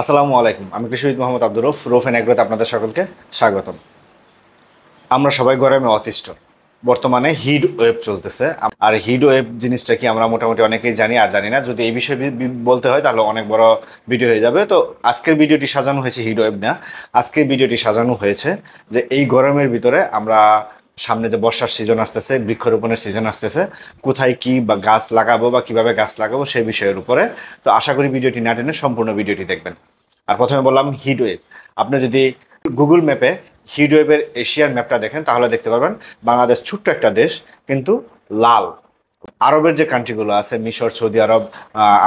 আসসালামু আলাইকুম। আমি কৃষিবিদ মোহাম্মদ আব্দুর রউফ, রউফ এন্ড এগ্রোতে আপনাদের সকলকে স্বাগতম। আমরা সবাই গরমে অতিষ্ঠ। বর্তমানে হিট ওয়েভ চলতেছে। আর হিট ওয়েভ জিনিসটা কি আমরা মোটামুটি অনেকেই জানি আর জানি না। যদি এই বিষয়ে বলতে হয় তাহলে অনেক বড় ভিডিও হয়ে যাবে। তো আজকের ভিডিওটি সাজানো হয়েছে হিট ওয়েভ না, আজকের ভিডিওটি সাজানো হয়েছে যে এই গরমের ভিতরে আমরা সামনে যে বর্ষার সিজন আসতেছে, বৃক্ষরোপণের সিজন আসতেছে, কোথায় কি বা গাছ লাগাবো বা কিভাবে গাছ লাগাবো সেই বিষয়ের উপরে। তো আশা করি ভিডিওটি না টেনে সম্পূর্ণ ভিডিওটি দেখবেন। আর প্রথমে বললাম হিট ওয়েভ। আপনি যদি গুগল ম্যাপে হিট ওয়েভের এশিয়ার ম্যাপটা দেখেন তাহলে দেখতে পারবেন বাংলাদেশ ছোট্ট একটা দেশ, কিন্তু লাল। আরবের যে কান্ট্রিগুলো আছে, মিশর, সৌদি আরব,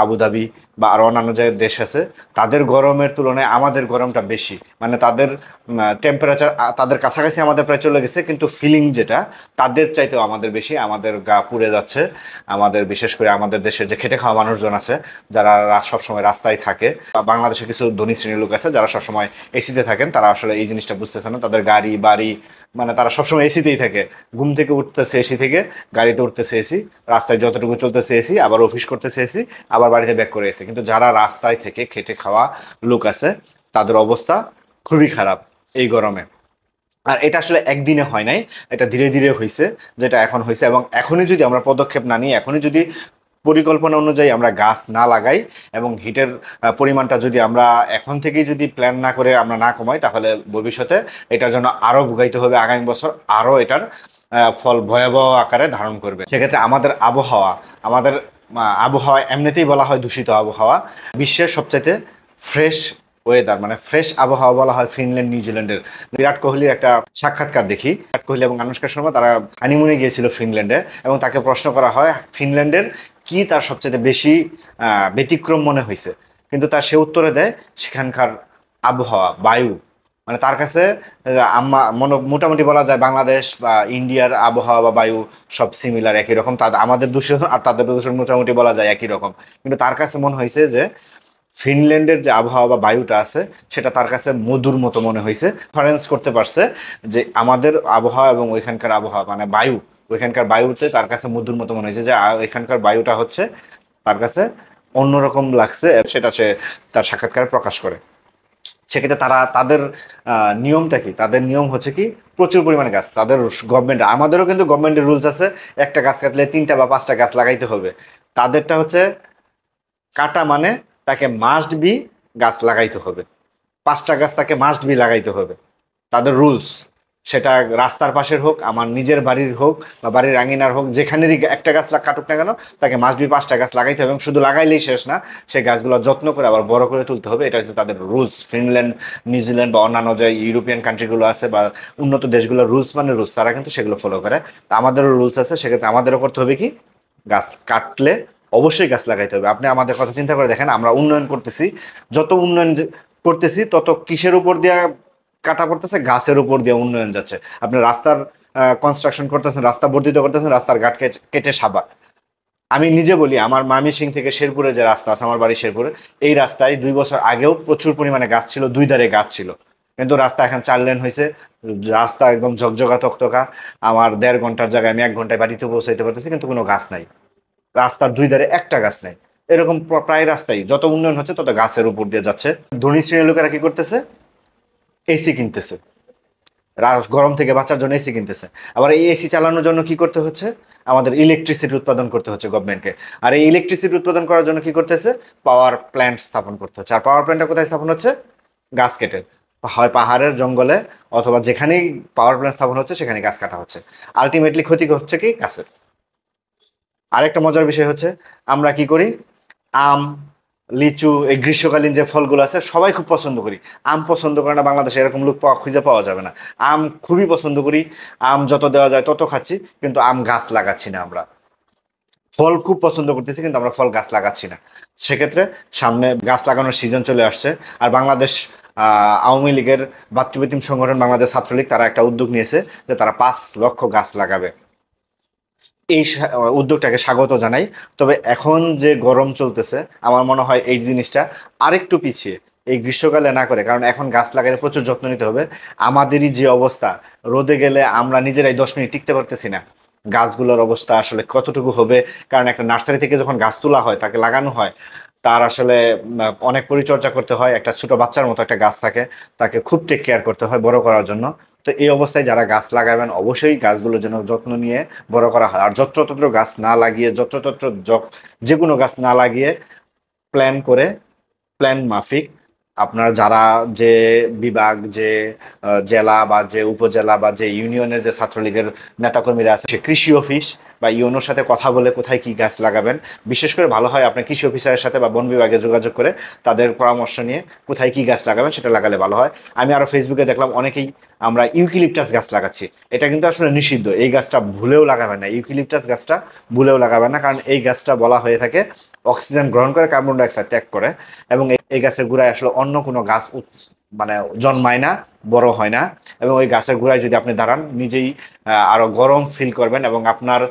আবুধাবি বা আরও অন্যান্য যে দেশ আছে, তাদের গরমের তুলনায় আমাদের গরমটা বেশি। মানে তাদের টেম্পারেচার তাদের কাছাকাছি আমাদের প্রায় চলে গেছে, কিন্তু ফিলিং যেটা তাদের চাইতেও আমাদের বেশি। আমাদের গা পুড়ে যাচ্ছে। আমাদের বিশেষ করে আমাদের দেশের যে খেটে খাওয়া মানুষজন আছে, যারা সবসময় রাস্তায় থাকে, বা বাংলাদেশে কিছু ধনী শ্রেণীর লোক আছে যারা সবসময় এসিতে থাকেন, তারা আসলে এই জিনিসটা বুঝতেছে না। তাদের গাড়ি বাড়ি, মানে তারা সবসময় এসিতেই থাকে। ঘুম থেকে উঠতেছে এসি থেকে, গাড়িতে উঠতেছে এসি, রাস্তায় যতটুকু চলতেছে এসি, আবার অফিস করতেছে এসি, আবার বাড়িতে ব্যাক করে এসি। কিন্তু যারা রাস্তায় থেকে খেটে খাওয়া লোক আছে, তাদের অবস্থা খুবই খারাপ এই গরমে। আর এটা আসলে একদিনে হয় নাই, এটা ধীরে ধীরে হয়েছে, যেটা এখন হয়েছে। এবং এখনই যদি আমরা পদক্ষেপ না নিই, এখনই যদি পরিকল্পনা অনুযায়ী আমরা গাছ না লাগাই এবং হিটের পরিমাণটা যদি আমরা এখন থেকেই যদি প্ল্যান না করে আমরা না কমাই, তাহলে ভবিষ্যতে এটার জন্য আরও ভোগাইতে হবে। আগামী বছর আরও এটার ফল ভয়াবহ আকারে ধারণ করবে। সেক্ষেত্রে আমাদের আবহাওয়া, আমাদের আবহাওয়া এমনিতেই বলা হয় দূষিত আবহাওয়া। বিশ্বের সবচাইতে ফ্রেশ ওয়েদার, মানে ফ্রেশ আবহাওয়া বলা হয় ফিনল্যান্ড, নিউজিল্যান্ডের। বিরাট কোহলির একটা সাক্ষাৎকার দেখি, বিরাট কোহলি এবং আনুশকা শর্মা তারা হানিমুনে গিয়েছিল ফিনল্যান্ডে, এবং তাকে প্রশ্ন করা হয় ফিনল্যান্ডের কি তার সবচেয়ে বেশি ব্যতিক্রম মনে হয়েছে। কিন্তু তার সে উত্তরে দেয় সেখানকার আবহাওয়া, বায়ু। মানে তার কাছে মোটামুটি বলা যায় বাংলাদেশ বা ইন্ডিয়ার আবহাওয়া বা বায়ু সব সিমিলার, একই রকম। তাদের আমাদের দূষণ আর তাদের দূষণ মোটামুটি বলা যায় একই রকম। কিন্তু তার কাছে মনে হয়েছে যে ফিনল্যান্ডের যে আবহাওয়া বা বায়ুটা আছে, সেটা তার কাছে মধুর মতো মনে হয়েছে। ডিফারেন্স করতে পারছে যে আমাদের আবহাওয়া এবং ওইখানকার আবহাওয়া, মানে বায়ু, ওইখানকার বায়ুতে তার কাছে মধুর মতো মনে হয়েছে যে এখানকার বায়ুটা হচ্ছে তার কাছে অন্যরকম লাগছে। সেটা সে তার সাক্ষাৎকারে প্রকাশ করে। সেক্ষেত্রে তাদের নিয়মটা কি? তাদের নিয়ম হচ্ছে কি, প্রচুর পরিমাণে গাছ। তাদের গভর্নমেন্ট, আমাদেরও কিন্তু গভর্নমেন্টের রুলস আছে, একটা গাছ কাটলে 3টা বা 5টা গাছ লাগাইতে হবে। তাদেরটা হচ্ছে কাটা মানে তাকে মাস্ট বি গাছ লাগাইতে হবে, 5টা গাছ তাকে মাস্ট বি লাগাইতে হবে। তাদের রুলস। সেটা রাস্তার পাশের হোক, আমার নিজের বাড়ির হোক বা বাড়ির আঙিনার হোক, যেখানেরই একটা গাছ কাটুক না কেন, তাকে মাস্ট বি 5টা গাছ লাগাইতে হবে। এবং শুধু লাগাইলেই শেষ না, সেই গাছগুলো যত্ন করে আবার বড় করে তুলতে হবে। এটা হচ্ছে তাদের রুলস। ফিনল্যান্ড, নিউজিল্যান্ড বা অন্যান্য যে ইউরোপিয়ান কান্ট্রিগুলো আছে বা উন্নত দেশগুলোর রুলস মানে রুলস, তারা কিন্তু সেগুলো ফলো করে। তা আমাদেরও রুলস আছে, সেক্ষেত্রে আমাদেরও করতে হবে কি, গাছ কাটলে অবশ্যই গাছ লাগাইতে হবে। আপনি আমাদের কথা চিন্তা করে দেখেন, আমরা উন্নয়ন করতেছি, যত উন্নয়ন করতেছি তত কিসের উপর দিয়ে কাটা পড়তেছে? গাছের উপর দিয়ে উন্নয়ন যাচ্ছে। আপনি রাস্তার কনস্ট্রাকশন করতেছেন, রাস্তা বর্ধিত করতেছেন, রাস্তার ঘাট কেটে সাবা। আমি নিজে বলি, আমার ময়মনসিংহ থেকে শেরপুরে যে রাস্তা আছে, আমার বাড়ি শেরপুরে, এই রাস্তায় 2 বছর আগেও প্রচুর পরিমাণে গাছ ছিল, 2 ধারে গাছ ছিল। কিন্তু রাস্তা এখন 4 লেন হয়েছে, রাস্তা একদম ঝকঝকা তকতকা। আমার 1.5 ঘন্টার জায়গায় আমি 1 ঘন্টায় বাড়িতে পৌঁছাইতে পারতেছি, কিন্তু কোনো গাছ নাই। রাস্তার 2 ধারে একটা গাছ নাই। এরকম প্রায় রাস্তায় যত উন্নয়ন হচ্ছে তত গাছের উপর দিয়ে যাচ্ছে। ধনী শ্রেণীর লোকেরা কি করতেছে? এসি কিনতেছে, গরম থেকে বাঁচার জন্য এসি কিনতেছে। আবার এই এসি চালানোর জন্য কি করতে হচ্ছে? আমাদের ইলেকট্রিসিটি উৎপাদন করতে হচ্ছে গভর্নমেন্টকে। আর এই ইলেকট্রিসিটি উৎপাদন করার জন্য কি করতেছে? পাওয়ার প্ল্যান্ট স্থাপন করতে হচ্ছে। আর পাওয়ার প্ল্যান্টটা কোথায় স্থাপন হচ্ছে? গাছ কেটে, হয় পাহাড়ের জঙ্গলে, অথবা যেখানেই পাওয়ার প্ল্যান্ট স্থাপন হচ্ছে সেখানে গাছ কাটা হচ্ছে। আলটিমেটলি ক্ষতি হচ্ছে কি? গাছের। আরেকটা মজার বিষয় হচ্ছে, আমরা কি করি? আম, লিচু, এই গ্রীষ্মকালীন যে ফলগুলো আছে সবাই খুব পছন্দ করি। আম পছন্দ করে না বাংলাদেশে এরকম লোক খুঁজে পাওয়া যাবে না। আম খুবই পছন্দ করি, আম যত দেওয়া যায় তত খাচ্ছি, কিন্তু আম গাছ লাগাচ্ছি না আমরা। ফল খুব পছন্দ করতেছি, কিন্তু আমরা ফল গাছ লাগাচ্ছি না। সেক্ষেত্রে সামনে গাছ লাগানোর সিজন চলে আসছে। আর বাংলাদেশ আওয়ামী লীগের ভাতৃপ্রতিম সংগঠন বাংলাদেশ ছাত্রলীগ, তারা একটা উদ্যোগ নিয়েছে যে তারা 5 লক্ষ গাছ লাগাবে। এই উদ্যোগটাকে স্বাগত জানাই। তবে এখন যে গরম চলতেছে, আমার মনে হয় এই জিনিসটা আরেকটু পিছিয়ে এই গ্রীষ্মকালে না করে, কারণ এখন গাছ লাগালে প্রচুর যত্ন নিতে হবে। আমাদেরই যে অবস্থা, রোদে গেলে আমরা নিজেরাই 10 মিনিট টিকতে পারতেছি না। গাছগুলোর অবস্থা আসলে কতটুকু হবে? কারণ একটা নার্সারি থেকে যখন গাছ তোলা হয়, তাকে লাগানো হয়, তার আসলে অনেক পরিচর্যা করতে হয়, একটা ছোট বাচ্চার মতো একটা গাছ থাকে, তাকে খুব টেক কেয়ার করতে হয় বড় করার জন্য। তো এই অবস্থায় যারা গাছ লাগাবেন অবশ্যই গাছগুলোর জন্য যত্ন নিয়ে বড় করা হয়। আর যত্রতত্র গাছ না লাগিয়ে, যত্রতত্র যে কোনো গাছ না লাগিয়ে প্ল্যান করে, প্ল্যান মাফিক আপনার যারা যে বিভাগ, যে জেলা বা যে উপজেলা বা যে ইউনিয়নের যে ছাত্রলীগের নেতাকর্মীরা আছে, সে কৃষি অফিস বা ইউনোর সাথে কথা বলে কোথায় কি গাছ লাগাবেন। বিশেষ করে ভালো হয় আপনি কৃষি অফিসারের সাথে বা বন বিভাগে যোগাযোগ করে তাদের পরামর্শ নিয়ে কোথায় কি গাছ লাগাবেন সেটা লাগালে ভালো হয়। আমি আরও ফেসবুকে দেখলাম অনেকেই আমরা ইউক্যালিপটাস গাছ লাগাচ্ছি। এটা কিন্তু আসলে নিষিদ্ধ, এই গাছটা ভুলেও লাগাবেন না, ইউক্যালিপটাস গাছটা ভুলেও লাগাবেন না, কারণ এই গাছটা বলা হয়ে থাকে অক্সিজেন গ্রহণ করে, কার্বন ডাইঅক্সাইড ত্যাগ করে। এবং এই গাছের গোড়ায় আসলে অন্য কোনো গাছ মানে জন্মায় না, বড় হয় না। এবং ওই গাছের গোড়ায় যদি আপনি দাঁড়ান নিজেই আরো গরম ফিল করবেন এবং আপনার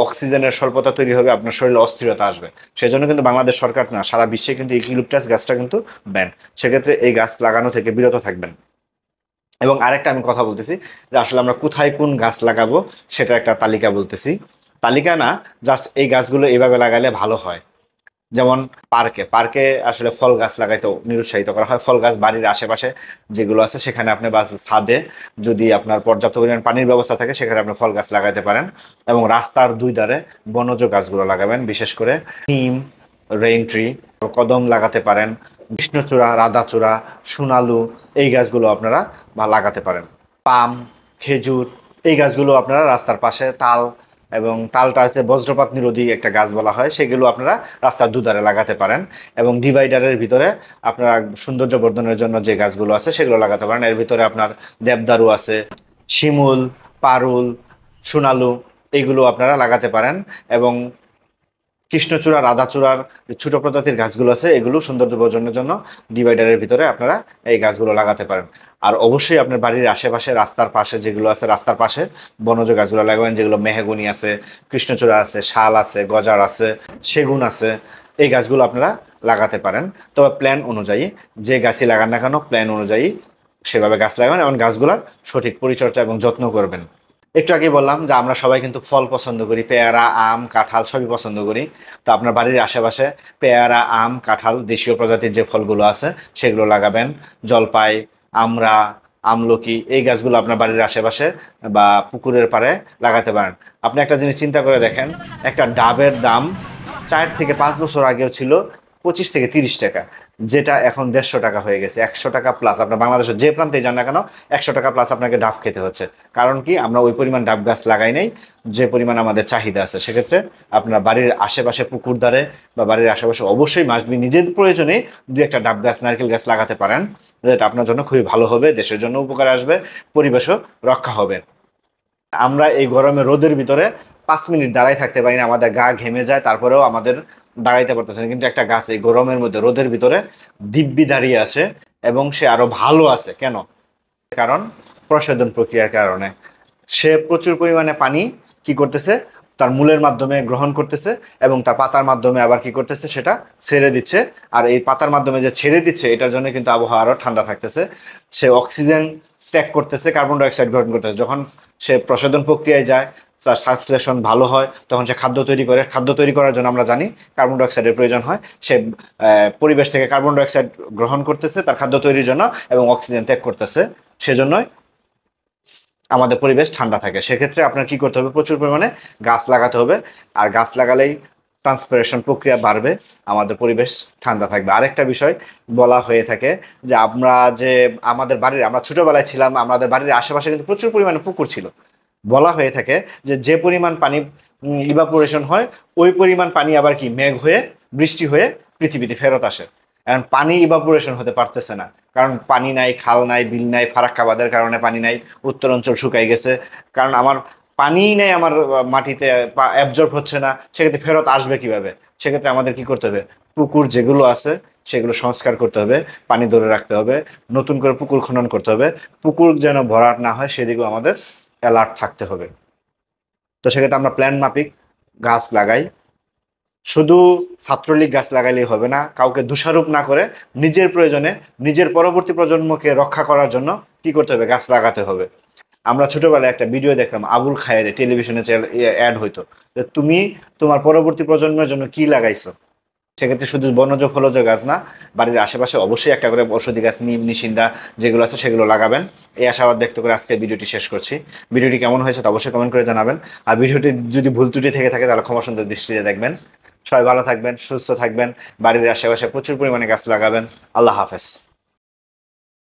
অক্সিজেনের স্বল্পতা তৈরি হবে, আপনার শরীরে অস্থিরতা আসবে। সেই জন্য কিন্তু বাংলাদেশ সরকার না, সারা বিশ্বে কিন্তু ইউক্যালিপটাস গাছটা কিন্তু ব্যান। সেক্ষেত্রে এই গাছ লাগানো থেকে বিরত থাকবেন। এবং আরেকটা আমি কথা বলতেছি যে আসলে আমরা কোথায় কোন গাছ লাগাবো সেটা একটা তালিকা বলতেছি। তালিকা না, জাস্ট এই গাছগুলো এইভাবে লাগালে ভালো হয়। যেমন পার্কে পার্কে আসলে ফল গাছ লাগাইতে নিরুৎসাহিত করা হয়। ফল গাছ বাড়ির আশেপাশে যেগুলো আছে সেখানে আপনি বা ছাদে যদি আপনার পর্যাপ্ত পরিমাণ পানির ব্যবস্থা থাকে সেখানে আপনি ফল গাছ লাগাইতে পারেন। এবং রাস্তার দুই ধারে বনজ গাছগুলো লাগাবেন, বিশেষ করে নিম, রেইন ট্রি, কদম লাগাতে পারেন, কৃষ্ণচূড়া, রাধাচূড়া, সোনালু, এই গাছগুলো আপনারা লাগাতে পারেন। পাম, খেজুর, এই গাছগুলো আপনারা রাস্তার পাশে, তাল, এবং তালটা হচ্ছে বজ্রপাত নিরোধী একটা গাছ বলা হয়, সেগুলো আপনারা রাস্তার দুধারে লাগাতে পারেন। এবং ডিভাইডারের ভিতরে আপনারা সৌন্দর্য বর্ধনের জন্য যে গাছগুলো আছে সেগুলো লাগাতে পারেন। এর ভিতরে আপনার দেবদারু আছে, শিমুল, পারুল, সোনালু, এইগুলো আপনারা লাগাতে পারেন। এবং কৃষ্ণচূড়া, রাধাচূড়ার ছোট প্রজাতির গাছগুলো আছে, এগুলো সৌন্দর্য বর্ধনের জন্য ডিভাইডারের ভিতরে আপনারা এই গাছগুলো লাগাতে পারেন। আর অবশ্যই আপনার বাড়ির আশেপাশে রাস্তার পাশে যেগুলো আছে রাস্তার পাশে বনজ গাছগুলো লাগাবেন, যেগুলো মেহগনি আছে, কৃষ্ণচূড়া আছে, শাল আছে, গজার আছে, সেগুন আছে, এই গাছগুলো আপনারা লাগাতে পারেন। তবে প্ল্যান অনুযায়ী, যে গাছই লাগান না কেন প্ল্যান অনুযায়ী সেভাবে গাছ লাগাবেন এবং গাছগুলোর সঠিক পরিচর্যা এবং যত্ন করবেন। একটু আগে বললাম যে আমরা সবাই কিন্তু ফল পছন্দ করি, পেয়ারা, আম, কাঁঠাল সবই পছন্দ করি। তো আপনার বাড়ির আশেপাশে পেয়ারা, আম, কাঁঠাল, দেশীয় প্রজাতির যে ফলগুলো আছে সেগুলো লাগাবেন। জলপাই, আমড়া, আমলকি, এই গাছগুলো আপনার বাড়ির আশেপাশে বা পুকুরের পাড়ে লাগাতে পারেন। আপনি একটা জিনিস চিন্তা করে দেখেন, একটা ডাবের দাম 4 থেকে 5 বছর আগেও ছিল 25 থেকে 30 টাকা, যেটা এখন 150 টাকা হয়ে গেছে, 100 টাকা প্লাস। আপনার বাংলাদেশের যে প্রান্তেই যান না কেন 100 টাকা প্লাস আপনাকে ডাব খেতে হচ্ছে। কারণ কি, আমরা ওই পরিমাণ ডাব গাছ লাগাই নাই যে পরিমাণ আমাদের চাহিদা আছে। সেক্ষেত্রে আপনার বাড়ির আশেপাশে পুকুর ধারে বা বাড়ির আশেপাশে অবশ্যই মাস্টবি নিজের প্রয়োজনে 2-1টা ডাব গাছ, নারকেল গাছ লাগাতে পারেন, যেটা আপনার জন্য খুবই ভালো হবে, দেশের জন্য উপকার আসবে, পরিবেশও রক্ষা হবে। আমরা এই গরমে রোদের ভিতরে 5 মিনিট দাঁড়াই থাকতে পারি না, আমাদের গা ঘেমে যায়, তারপরেও আমাদের দাঁড়াইতে পারতেছে না। কিন্তু একটা গাছ এই গরমের মধ্যে রোদের ভিতরে দিব্যি দাঁড়িয়ে আছে এবং সে আরো ভালো আছে কেন? কারণ প্রসাধন প্রক্রিয়ার কারণে সে প্রচুর পরিমাণে পানি কি করতেছে, তার মূলের মাধ্যমে গ্রহণ করতেছে এবং তার পাতার মাধ্যমে আবার কি করতেছে, সেটা ছেড়ে দিচ্ছে। আর এই পাতার মাধ্যমে যে ছেড়ে দিচ্ছে এটার জন্য কিন্তু আবহাওয়া আরও ঠান্ডা থাকতেছে। সে অক্সিজেন ত্যাগ করতেছে, কার্বন ডাইঅক্সাইড গ্রহণ করতেছে। যখন সে প্রসাধন প্রক্রিয়ায় যায়, তার সার্কুলেশন ভালো হয়, তখন সে খাদ্য তৈরি করে। খাদ্য তৈরি করার জন্য আমরা জানি কার্বন ডাইঅক্সাইডের প্রয়োজন হয়। সে পরিবেশ থেকে কার্বন ডাইঅক্সাইড গ্রহণ করতেছে তার খাদ্য তৈরির জন্য এবং অক্সিজেন ত্যাগ করতেছে। সেজন্যই আমাদের পরিবেশ ঠান্ডা থাকে। সেক্ষেত্রে আপনার কি করতে হবে, প্রচুর পরিমাণে গাছ লাগাতে হবে। আর গাছ লাগালেই ট্রান্সপিরেশন প্রক্রিয়া বাড়বে, আমাদের পরিবেশ ঠান্ডা থাকবে। আরেকটা বিষয় বলা হয়ে থাকে যে আমরা ছোটবেলায় ছিলাম, আমাদের বাড়ির আশেপাশে কিন্তু প্রচুর পরিমাণে পুকুর ছিল। বলা হয়ে থাকে যে যে পরিমাণ পানি ইভাপোরেশন হয় ওই পরিমাণ পানি আবার কি মেঘ হয়ে, বৃষ্টি হয়ে পৃথিবীতে ফেরত আসে। এখন পানি ইভাপোরেশন হতে পারতেছে না, কারণ পানি নাই, খাল নাই, বিল নাই, ফারাক্কাবাদের কারণে পানি নাই, উত্তর অঞ্চল শুকাই গেছে। কারণ আমার পানিই নেই, আমার মাটিতে অ্যাবজর্ব হচ্ছে না, সেক্ষেত্রে ফেরত আসবে কিভাবে? সেক্ষেত্রে আমাদের কি করতে হবে, পুকুর যেগুলো আছে সেগুলো সংস্কার করতে হবে, পানি ধরে রাখতে হবে, নতুন করে পুকুর খনন করতে হবে। পুকুর যেন ভরাট না হয় সেদিকেও আমাদের অ্যালার্ট থাকতে হবে। তো সেক্ষেত্রে আমরা প্ল্যান মাফিক গাছ লাগাই। শুধু ছাত্রলীগ গাছ লাগাইলেই হবে না, কাউকে দোষারোপ না করে নিজের প্রয়োজনে, নিজের পরবর্তী প্রজন্মকে রক্ষা করার জন্য কি করতে হবে, গাছ লাগাতে হবে। আমরা ছোটবেলায় একটা ভিডিও দেখলাম, আবুল খায়ের টেলিভিশনে অ্যাড হইতো যে তুমি তোমার পরবর্তী প্রজন্মের জন্য কি লাগাইছো। সেক্ষেত্রে শুধু বনজ ফলজ গাছ না, বাড়ির আশেপাশে অবশ্যই একটা করে ঔষধি গাছ, নিম, নিশিন্দা যেগুলো আছে সেগুলো লাগাবেন। এই আশাবাদ ব্যক্ত করে আজকে ভিডিওটি শেষ করছি। ভিডিওটি কেমন হয়েছে তা অবশ্যই কমেন্ট করে জানাবেন। আর ভিডিওটি যদি ভুল ত্রুটি থেকে থাকে তাহলে ক্ষমা সুন্দর দৃষ্টিতে দেখবেন। সবাই ভালো থাকবেন, সুস্থ থাকবেন, বাড়ির আশেপাশে প্রচুর পরিমাণে গাছ লাগাবেন। আল্লাহ হাফেজ।